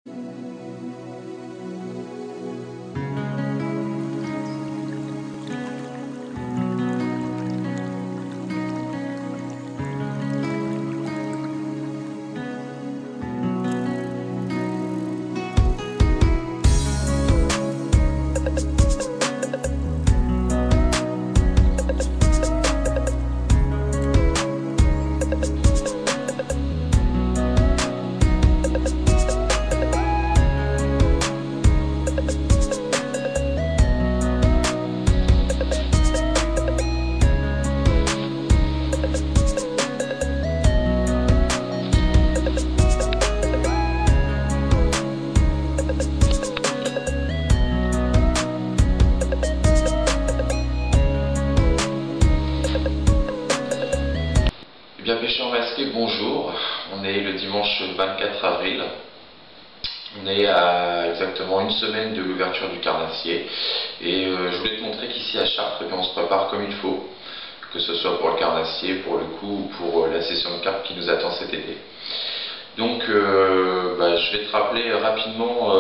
Bien pêcheurs masqués, bonjour. On est le dimanche 24 avril. On est à exactement une semaine de l'ouverture du carnassier. Et je voulais te montrer qu'ici à Chartres, on se prépare comme il faut, que ce soit pour le carnassier, pour le coup, ou pour la session de carpe qui nous attend cet été. Donc je vais te rappeler rapidement,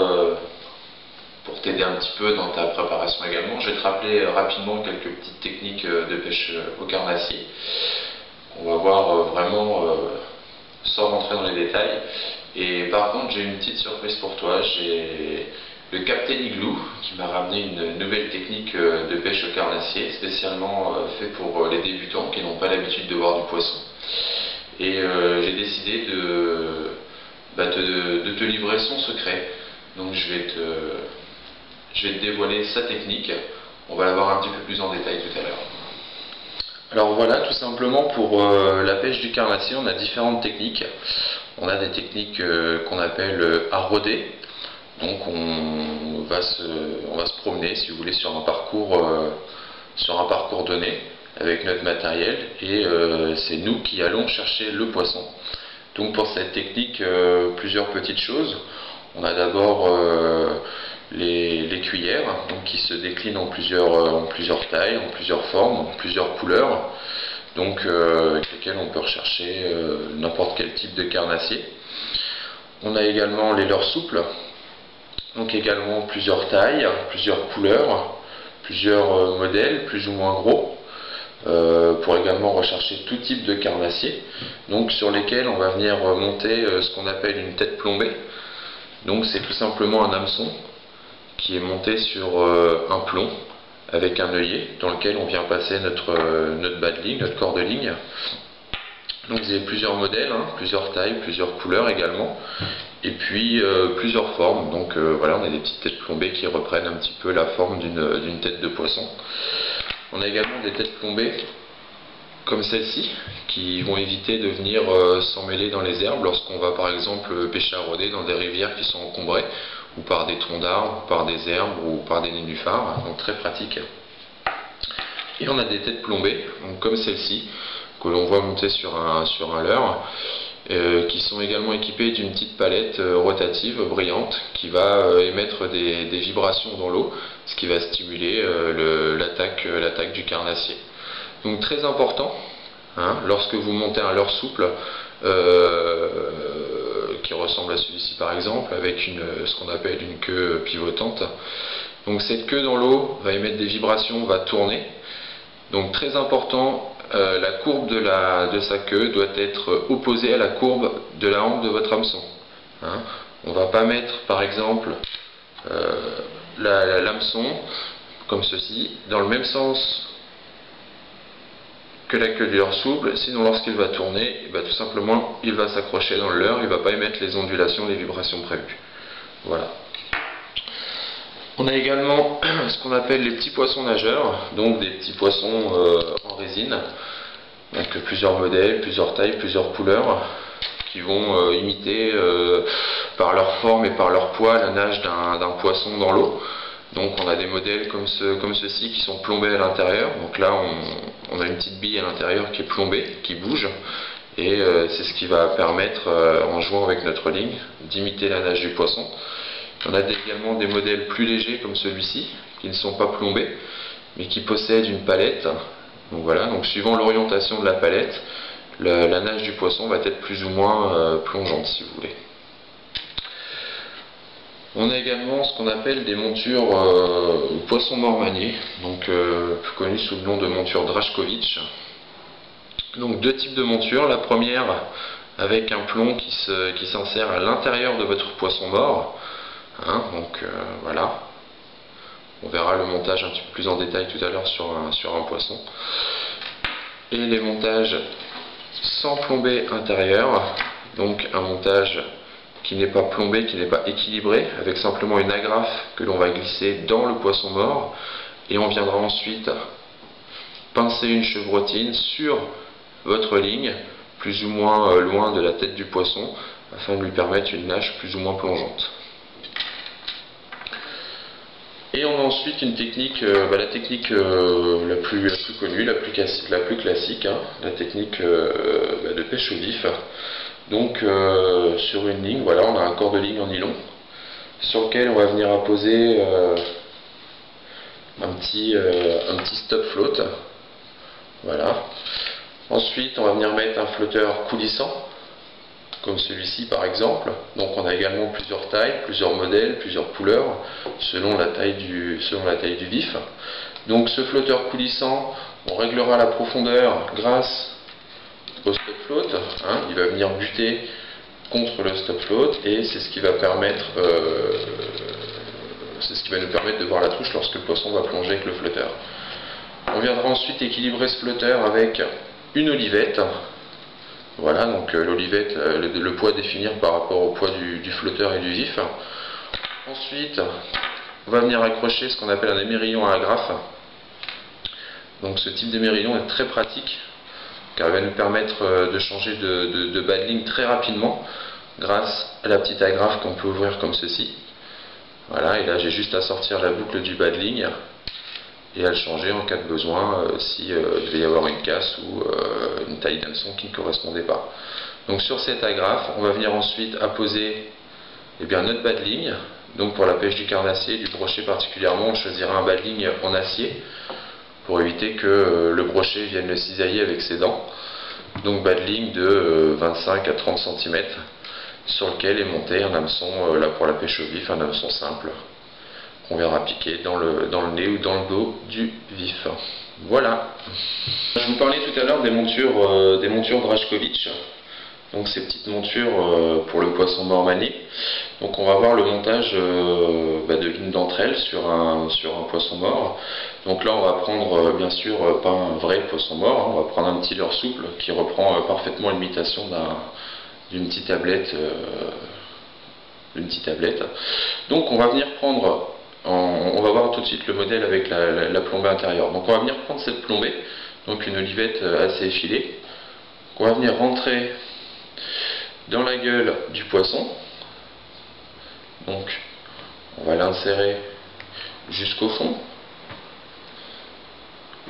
pour t'aider un petit peu dans ta préparation également, je vais te rappeler rapidement quelques petites techniques de pêche au carnassier. On va voir vraiment sans rentrer dans les détails. Et par contre, j'ai une petite surprise pour toi. J'ai le Captain Igloo qui m'a ramené une nouvelle technique de pêche au carnassier, spécialement fait pour les débutants qui n'ont pas l'habitude de voir du poisson. Et j'ai décidé de te livrer son secret. Donc je vais te dévoiler sa technique. On va la voir un petit peu plus en détail tout à l'heure. Alors voilà, tout simplement pour la pêche du carnassier, on a différentes techniques. On a des techniques qu'on appelle à rôder. Donc on va se promener, si vous voulez, sur un parcours donné avec notre matériel, et c'est nous qui allons chercher le poisson. Donc pour cette technique, plusieurs petites choses. On a d'abord les cuillères, donc qui se déclinent en plusieurs tailles, en plusieurs formes, en plusieurs couleurs, donc avec lesquelles on peut rechercher n'importe quel type de carnassier. On a également les leurres souples, donc également plusieurs tailles, plusieurs couleurs, plusieurs modèles plus ou moins gros, pour également rechercher tout type de carnassier, donc sur lesquels on va venir monter ce qu'on appelle une tête plombée. Donc c'est tout simplement un hameçon qui est monté sur un plomb avec un œillet dans lequel on vient passer notre bas de ligne, notre corps de ligne. Donc vous avez plusieurs modèles, plusieurs tailles, plusieurs couleurs également, et puis plusieurs formes. Donc voilà, on a des petites têtes plombées qui reprennent un petit peu la forme d'une tête de poisson. On a également des têtes plombées comme celle-ci, qui vont éviter de venir s'emmêler dans les herbes lorsqu'on va par exemple pêcher à rôder dans des rivières qui sont encombrées, ou par des troncs d'arbres, par des herbes, ou par des nénuphars, donc très pratique. Et on a des têtes plombées, donc comme celle-ci, que l'on voit monter sur un leurre, qui sont également équipées d'une petite palette rotative, brillante, qui va émettre des vibrations dans l'eau, ce qui va stimuler l'attaque du carnassier. Donc très important, lorsque vous montez un leurre souple, qui ressemble à celui-ci par exemple, avec ce qu'on appelle une queue pivotante. Donc cette queue dans l'eau va émettre des vibrations, va tourner. Donc très important, la courbe de sa queue doit être opposée à la courbe de la hampe de votre hameçon. On ne va pas mettre par exemple l'hameçon comme ceci, dans le même sens que la queue du leurre souple, sinon lorsqu'il va tourner, tout simplement il va s'accrocher dans le leurre, il ne va pas émettre les ondulations, les vibrations prévues. Voilà. On a également ce qu'on appelle les petits poissons nageurs, donc des petits poissons en résine, donc plusieurs modèles, plusieurs tailles, plusieurs couleurs, qui vont imiter par leur forme et par leur poids la nage d'un poisson dans l'eau. Donc on a des modèles comme ceux-ci qui sont plombés à l'intérieur. Donc là on a une petite bille à l'intérieur qui est plombée, qui bouge, et c'est ce qui va permettre, en jouant avec notre ligne, d'imiter la nage du poisson. On a également des modèles plus légers comme celui-ci, qui ne sont pas plombés, mais qui possèdent une palette. Donc voilà, donc suivant l'orientation de la palette, la nage du poisson va être plus ou moins plongeante, si vous voulez. On a également ce qu'on appelle des montures poisson mort manié, donc plus connues sous le nom de monture Drašković. Donc deux types de montures. La première avec un plomb qui s'insère à l'intérieur de votre poisson mort. Voilà. On verra le montage un petit peu plus en détail tout à l'heure sur un poisson. Et les montages sans plombée intérieure, donc un montage qui n'est pas plombé, qui n'est pas équilibré, avec simplement une agrafe que l'on va glisser dans le poisson mort, et on viendra ensuite pincer une chevrotine sur votre ligne, plus ou moins loin de la tête du poisson, afin de lui permettre une nage plus ou moins plongeante. Et on a ensuite une technique, la technique la plus connue, la plus classique, la technique de pêche au vif. Donc sur une ligne, voilà, on a un corps de ligne en nylon sur lequel on va venir apposer un petit stop float. Voilà. Ensuite, on va venir mettre un flotteur coulissant, comme celui-ci par exemple. Donc on a également plusieurs tailles, plusieurs modèles, plusieurs couleurs, selon la taille du vif. Donc ce flotteur coulissant, on réglera la profondeur grâce au stop float. Il va venir buter contre le stop float et c'est ce qui va nous permettre de voir la touche lorsque le poisson va plonger avec le flotteur. On viendra ensuite équilibrer ce flotteur avec une olivette. Voilà, donc l'olivette, le poids à définir par rapport au poids du flotteur et du vif. Ensuite, on va venir accrocher ce qu'on appelle un émerillon à agrafe. Donc ce type d'émerillon est très pratique car il va nous permettre de changer de bas de ligne très rapidement grâce à la petite agrafe qu'on peut ouvrir comme ceci. Voilà, et là j'ai juste à sortir la boucle du bas de ligne et à le changer en cas de besoin si devait y avoir une casse ou une taille d'hameçon qui ne correspondait pas. Donc sur cette agrafe, on va venir ensuite apposer notre bas de ligne. Donc pour la pêche du carnassier, du brochet particulièrement, on choisira un bas de ligne en acier pour éviter que le brochet vienne le cisailler avec ses dents. Donc bas de ligne de 25 à 30 cm sur lequel est monté un hameçon, là pour la pêche au vif, un hameçon simple qu'on viendra piquer dans le nez ou dans le dos du vif. Voilà. Je vous parlais tout à l'heure des montures Drašković. Donc ces petites montures pour le poisson mort manié. Donc on va voir le montage de l'une d'entre elles sur un poisson mort. Donc là on va prendre bien sûr pas un vrai poisson mort, on va prendre un petit leurre souple qui reprend parfaitement l'imitation d'une petite tablette. Donc on va venir prendre, on va voir tout de suite le modèle avec la plombée intérieure. Donc on va venir prendre cette plombée, donc une olivette assez effilée, qu'on va venir rentrer dans la gueule du poisson. Donc on va l'insérer jusqu'au fond,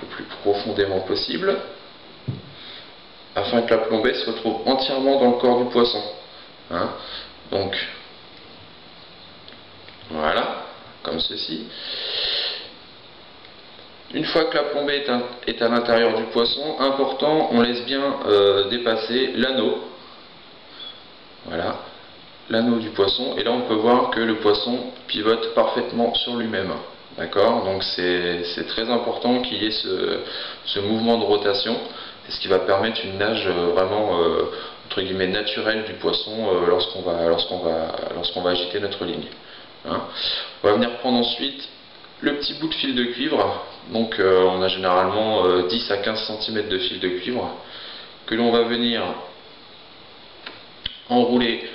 le plus profondément possible, afin que la plombée se retrouve entièrement dans le corps du poisson. Donc voilà, comme ceci. Une fois que la plombée est à l'intérieur du poisson, important, on laisse bien dépasser l'anneau. Voilà, l'anneau du poisson. Et là, on peut voir que le poisson pivote parfaitement sur lui-même. D'accord? Donc c'est très important qu'il y ait ce mouvement de rotation. C'est ce qui va permettre une nage vraiment entre guillemets naturelle du poisson lorsqu'on va agiter notre ligne. On va venir prendre ensuite le petit bout de fil de cuivre. Donc on a généralement 10 à 15 cm de fil de cuivre que l'on va venir enrouler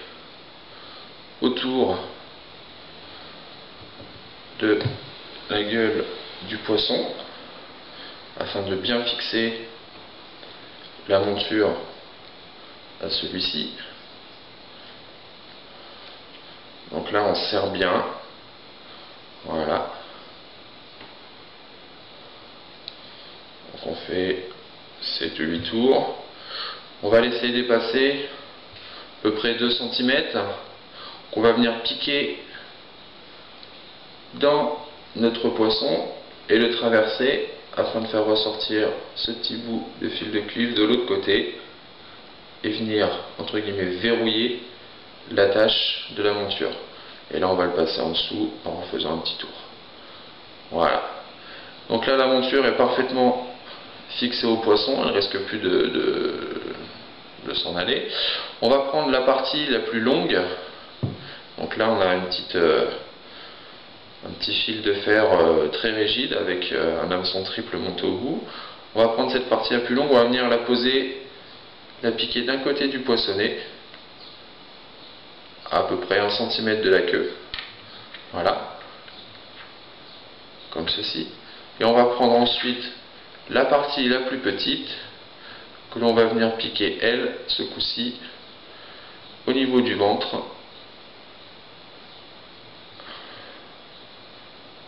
autour de la gueule du poisson afin de bien fixer la monture à celui-ci. Donc là on serre bien, voilà. Donc on fait 7 ou 8 tours. On va laisser dépasser à peu près 2 cm qu'on va venir piquer dans notre poisson et le traverser afin de faire ressortir ce petit bout de fil de cuivre de l'autre côté et venir entre guillemets verrouiller l'attache de la monture. Et là on va le passer en dessous en faisant un petit tour. Voilà. Donc là la monture est parfaitement fixée au poisson, il ne risque plus de s'en aller. On va prendre la partie la plus longue. Donc là on a un petit fil de fer très rigide avec un hameçon triple monté au bout. On va prendre cette partie la plus longue, on va venir la poser, la piquer d'un côté du poissonnet, à peu près 1 cm de la queue. Voilà. Comme ceci. Et on va prendre ensuite la partie la plus petite, que l'on va venir piquer, elle, ce coup-ci, au niveau du ventre.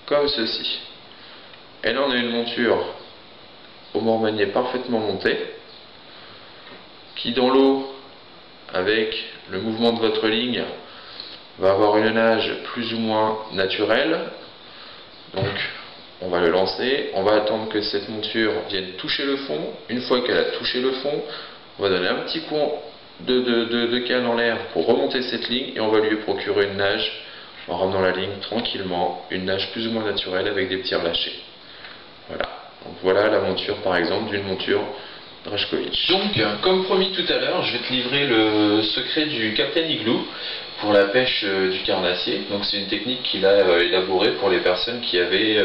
Comme ceci. Et là on a une monture au mormanier parfaitement montée, qui dans l'eau, avec le mouvement de votre ligne, va avoir une nage plus ou moins naturelle. Donc on va le lancer, on va attendre que cette monture vienne toucher le fond. Une fois qu'elle a touché le fond, on va donner un petit coup de canne en l'air pour remonter cette ligne, et on va lui procurer une nage en ramenant la ligne tranquillement, une nage plus ou moins naturelle avec des petits relâchés. Voilà. Donc voilà la monture par exemple d'une monture Drajkovic. Donc comme promis tout à l'heure, je vais te livrer le secret du Captain Igloo pour la pêche du carnassier. Donc c'est une technique qu'il a élaborée pour les personnes qui avaient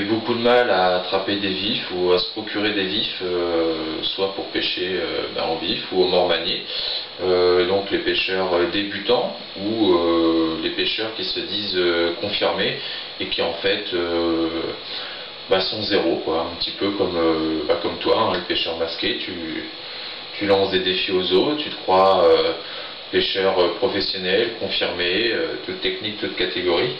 beaucoup de mal à attraper des vifs ou à se procurer des vifs, soit pour pêcher en vif ou au mormanier. Donc les pêcheurs débutants ou les pêcheurs qui se disent confirmés et qui en fait sont zéro, quoi. Un petit peu comme toi, hein, le pêcheur masqué, tu lances des défis aux eaux, tu te crois pêcheur professionnel, confirmé, toute technique, toute catégorie.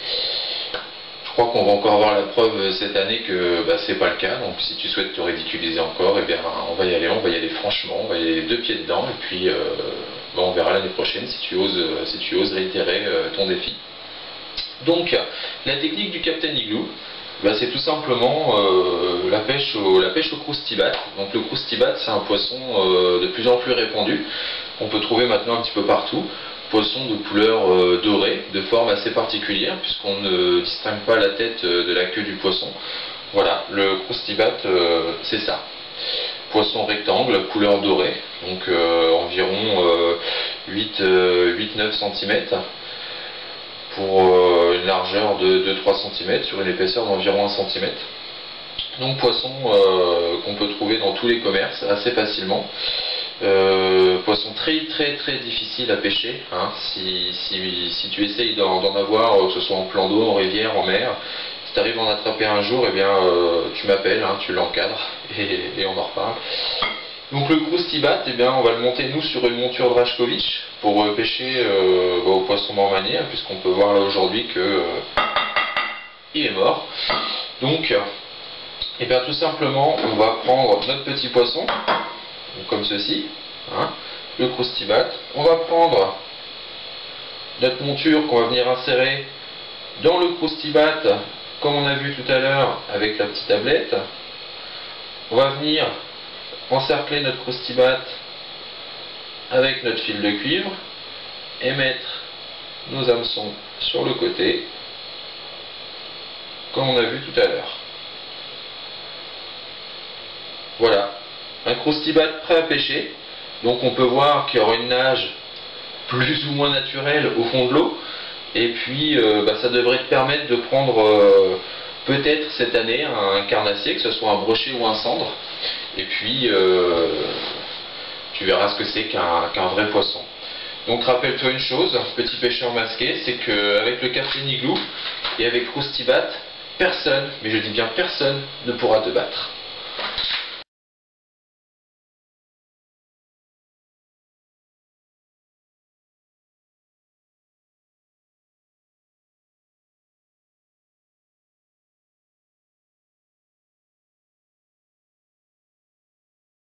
Je crois qu'on va encore avoir la preuve cette année que c'est pas le cas. Donc si tu souhaites te ridiculiser encore, eh bien on va y aller franchement, on va y aller 2 pieds dedans, et puis on verra l'année prochaine si tu oses réitérer ton défi. Donc la technique du Captain Igloo, c'est tout simplement la pêche au croustibat. Donc le croustibat, c'est un poisson de plus en plus répandu, qu'on peut trouver maintenant un petit peu partout. Poisson de couleur dorée, de forme assez particulière, puisqu'on ne distingue pas la tête de la queue du poisson. Voilà, le croustibat, c'est ça. Poisson rectangle, couleur dorée, donc environ 8-9 cm, pour une largeur de 3 cm, sur une épaisseur d'environ 1 cm. Donc poisson qu'on peut trouver dans tous les commerces assez facilement. Poisson très difficile à pêcher, hein. Si tu essayes d'en avoir, que ce soit en plan d'eau, en rivière, en mer, si tu arrives à en attraper un jour, eh bien tu m'appelles, hein, tu l'encadres et on en reparle. Donc le croustibat, eh bien on va le monter nous sur une monture Drajkovic pour pêcher au poisson mormanier, puisqu'on peut voir là aujourd'hui que il est mort. Donc eh bien tout simplement on va prendre notre petit poisson, comme ceci, hein, le croustibat. On va prendre notre monture qu'on va venir insérer dans le croustibat, comme on a vu tout à l'heure avec la petite tablette. On va venir encercler notre croustibat avec notre fil de cuivre et mettre nos hameçons sur le côté, comme on a vu tout à l'heure. Voilà, un croustibat prêt à pêcher. Donc on peut voir qu'il y aura une nage plus ou moins naturelle au fond de l'eau, et puis ça devrait te permettre de prendre peut-être cette année un carnassier, que ce soit un brochet ou un cendre, et puis tu verras ce que c'est qu'un vrai poisson. Donc rappelle-toi une chose, petit pêcheur masqué, c'est qu'avec le Captain Igloo et avec croustibat, personne, mais je dis bien personne, ne pourra te battre.